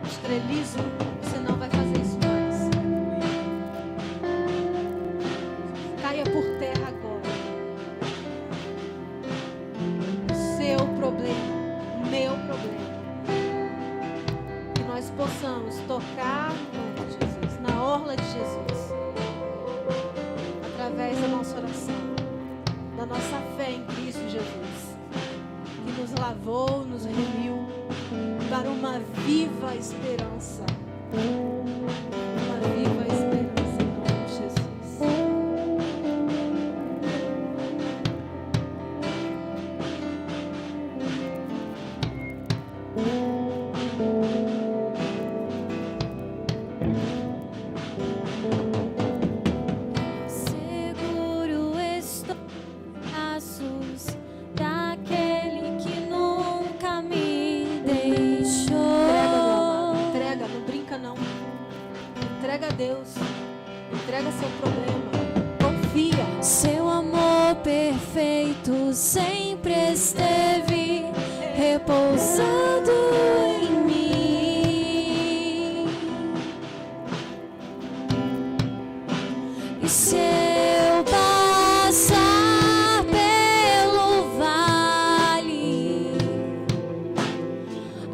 estrelismo, você não vai fazer isso mais. Caia por terra agora. O seu problema, o meu problema. Nós possamos tocar no nome de Jesus, na orla de Jesus. a esperança. Uma viva esperança em nome de Jesus. Seguro estou nos braços daquele que nunca me deixou. Entrega, não brinca não. Entrega a Deus. Entrega seu problema. Confia. Seu amor perfeito sempre esteve repousado em mim. E se eu passar pelo vale,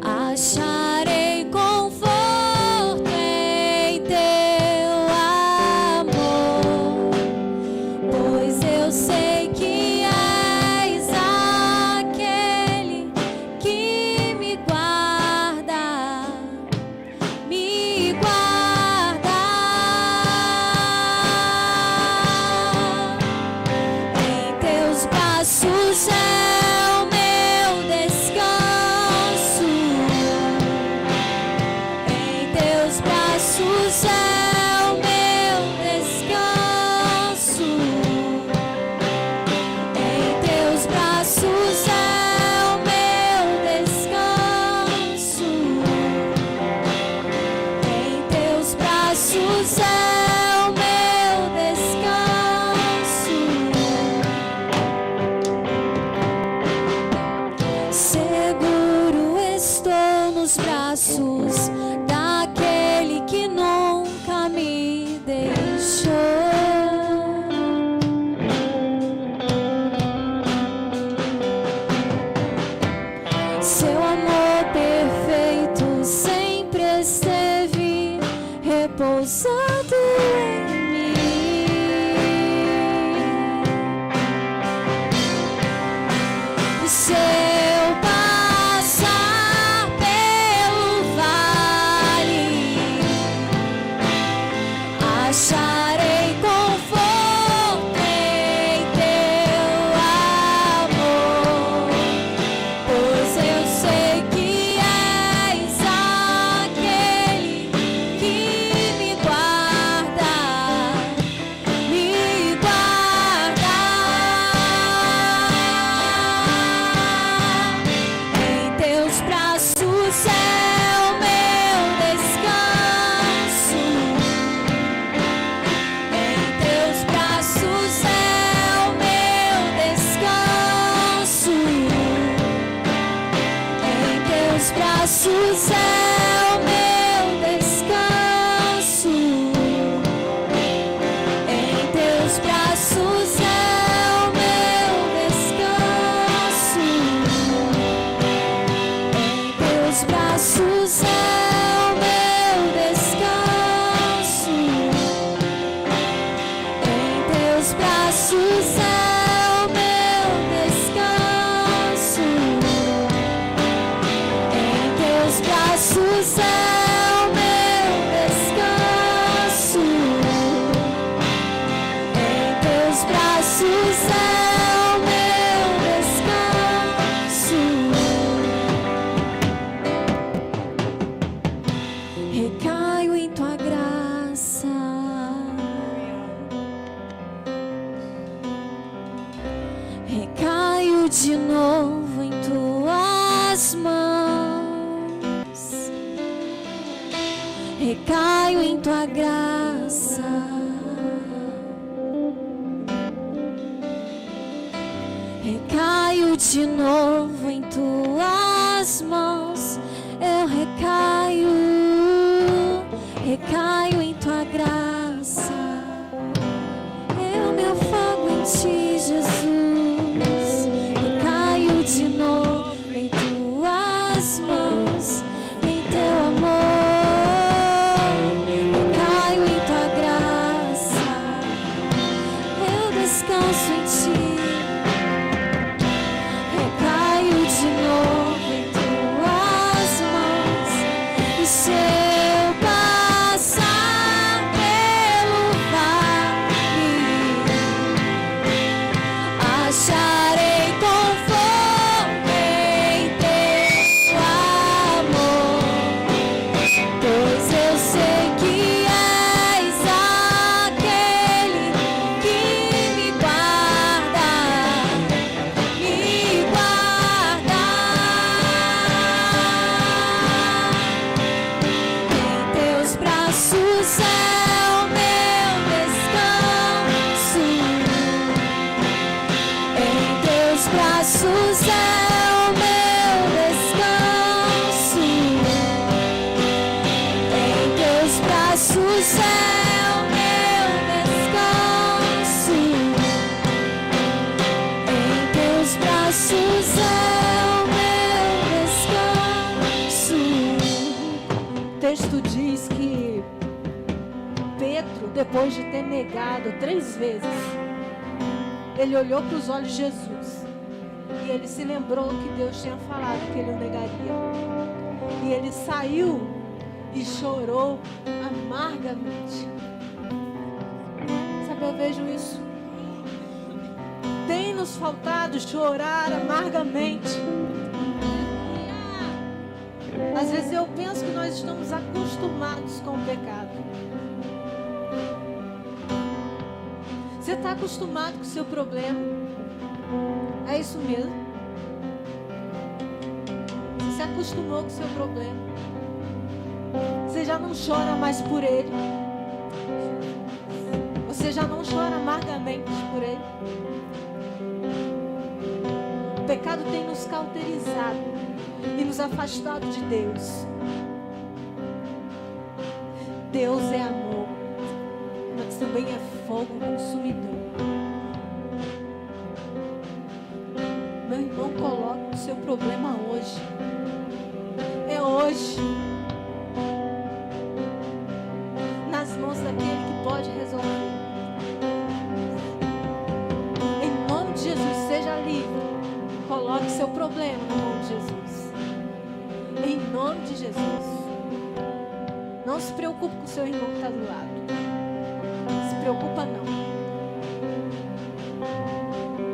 acharei conforto em teu amor, pois eu sei que és aquele que me guarda, me guarda. Em teus braços é o meu descanso. Em teus braços é o meu descanso. Em teus braços é o meu descanso. Em teus braços é o meu descanso. Seguro estou nos braços daquele que nunca me deixou. Seu amor perfeito sempre esteve repousado em mim. E se eu passar pelo vale, acharei conforto em teu amor, pois eu sei que és aquele que me guarda, me guarda. Em teus braços é o meu descanso. Em teus braços é o meu descanso. Em teus braços é o meu descanso. Em teus braços é o meu descanso. Em teus braços é o meu descanso. Em teus braços é o meu descanso. Em teus braços é o meu descanso. Em teus braços é o meu descanso. Recaio em tua graça. Recaio de novo em tuas mãos. Recaio em tua graça. Recaio de novo em tuas mãos. Eu recaio em tua graça. Eu me afogo em ti, Jesus. Recaio de novo em tuas mãos, em teu amor. Recaio em tua graça. Eu descanso em ti. Recaio de novo em tuas mãos. E Pedro, depois de ter negado 3 vezes, ele olhou para os olhos de Jesus e ele se lembrou que Deus tinha falado que ele o negaria. E ele saiu e chorou amargamente. Sabe, eu vejo isso. Tem nos faltado chorar amargamente. Às vezes eu penso que nós estamos acostumados com o pecado. Você está acostumado com o seu problema? É isso mesmo? Você se acostumou com o seu problema? Você já não chora mais por ele? Você já não chora amargamente por ele? O pecado tem nos cauterizado e nos afastado de Deus. Deus é amor, mas também é fogo consumidor. Meu irmão, coloque o seu problema hoje. É hoje. Nas mãos daquele que pode resolver. Em nome de Jesus, seja livre. Coloque seu problema na mão de Jesus. Em nome de Jesus. Não se preocupe com o seu irmão que está do lado. Se preocupa não.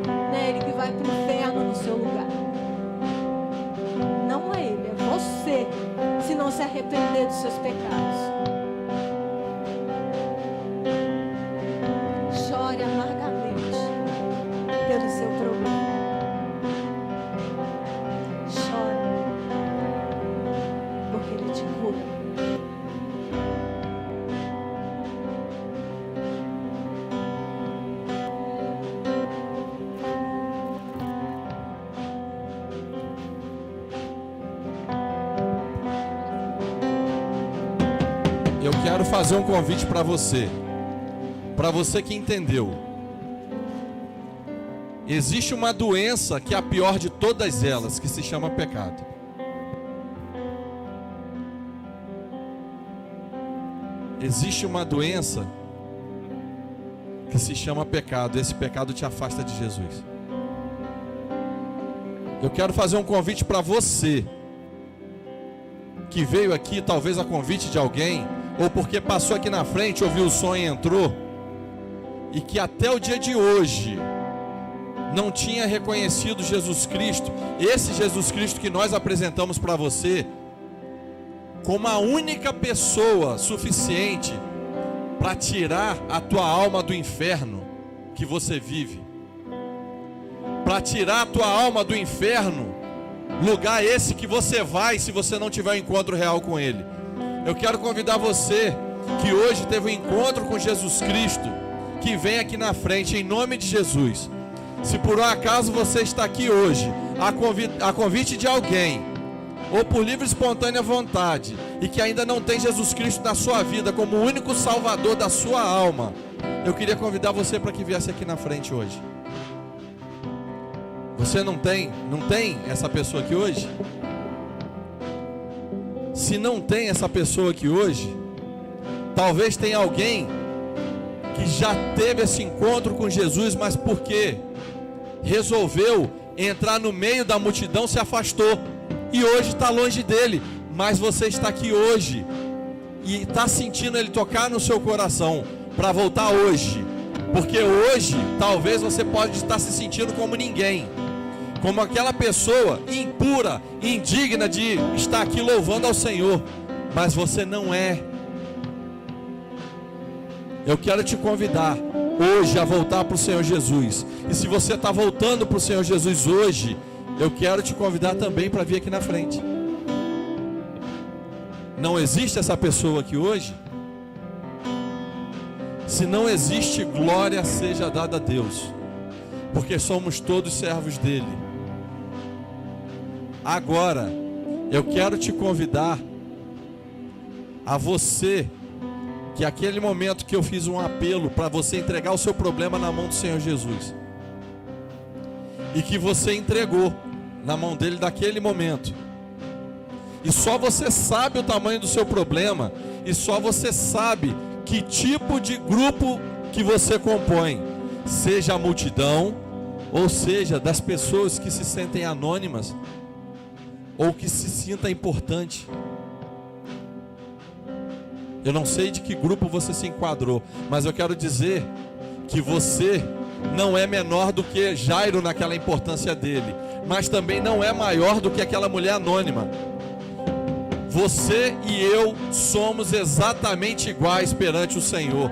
Não é ele que vai para o inferno no seu lugar. Não é ele, é você. Se não se arrepender dos seus pecados. Chore amargamente pelo seu problema. Eu quero fazer um convite para você que entendeu. Existe uma doença que é a pior de todas elas, que se chama pecado. Existe uma doença que se chama pecado. Esse pecado te afasta de Jesus. Eu quero fazer um convite para você que veio aqui, talvez a convite de alguém, ou porque passou aqui na frente, ouviu o som e entrou, e que até o dia de hoje não tinha reconhecido Jesus Cristo, esse Jesus Cristo que nós apresentamos para você, como a única pessoa suficiente para tirar a tua alma do inferno que você vive, para tirar a tua alma do inferno, lugar esse que você vai se você não tiver um encontro real com Ele. Eu quero convidar você que hoje teve um encontro com Jesus Cristo, que vem aqui na frente em nome de Jesus. Se por um acaso você está aqui hoje, a convite de alguém, ou por livre e espontânea vontade, e que ainda não tem Jesus Cristo na sua vida como o único salvador da sua alma, eu queria convidar você para que viesse aqui na frente hoje. Você não tem essa pessoa aqui hoje? Se não tem essa pessoa aqui hoje, talvez tenha alguém que já teve esse encontro com Jesus, mas porque resolveu entrar no meio da multidão, se afastou e hoje está longe dele. Mas você está aqui hoje e está sentindo ele tocar no seu coração para voltar hoje, porque hoje talvez você pode estar se sentindo como ninguém, como aquela pessoa impura, indigna de estar aqui louvando ao Senhor, mas você não é. Eu quero te convidar hoje a voltar para o Senhor Jesus. E se você está voltando para o Senhor Jesus hoje, eu quero te convidar também para vir aqui na frente. Não existe essa pessoa aqui hoje? Se não existe, glória seja dada a Deus, porque somos todos servos dele. Agora, eu quero te convidar a você, que aquele momento que eu fiz um apelo para você entregar o seu problema na mão do Senhor Jesus, e que você entregou na mão dele naquele momento, e só você sabe o tamanho do seu problema, e só você sabe que tipo de grupo que você compõe, seja a multidão, ou seja, das pessoas que se sentem anônimas, ou que se sinta importante. Eu não sei de que grupo você se enquadrou, mas eu quero dizer que você não é menor do que Jairo naquela importância dele, mas também não é maior do que aquela mulher anônima. Você e eu somos exatamente iguais perante o Senhor.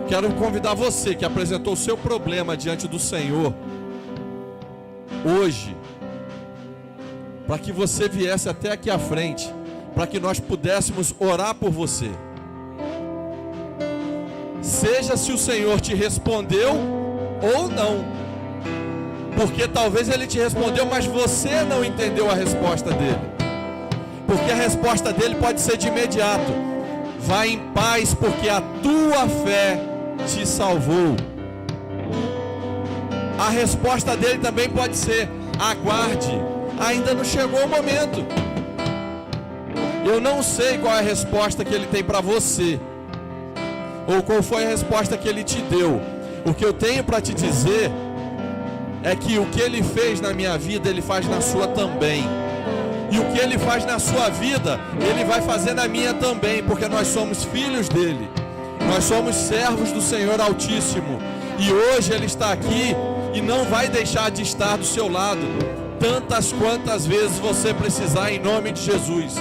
Quero convidar você que apresentou o seu problema diante do Senhor hoje, para que você viesse até aqui à frente, para que nós pudéssemos orar por você. Seja se o Senhor te respondeu ou não, porque talvez Ele te respondeu, mas você não entendeu a resposta dele, porque a resposta dele pode ser de imediato: vai em paz, porque a tua fé te salvou. A resposta dele também pode ser: aguarde, ainda não chegou o momento. Eu não sei qual é a resposta que ele tem para você, ou qual foi a resposta que ele te deu. O que eu tenho para te dizer é que o que ele fez na minha vida, ele faz na sua também. E o que ele faz na sua vida, ele vai fazer na minha também, porque nós somos filhos dele. Nós somos servos do Senhor Altíssimo. E hoje ele está aqui e não vai deixar de estar do seu lado tantas quantas vezes você precisar, em nome de Jesus.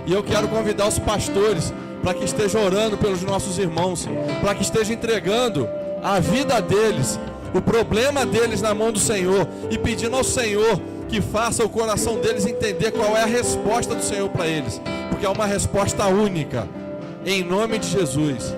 E eu quero convidar os pastores para que estejam orando pelos nossos irmãos, para que estejam entregando a vida deles, o problema deles na mão do Senhor, e pedindo ao Senhor que faça o coração deles entender qual é a resposta do Senhor para eles, porque é uma resposta única, em nome de Jesus.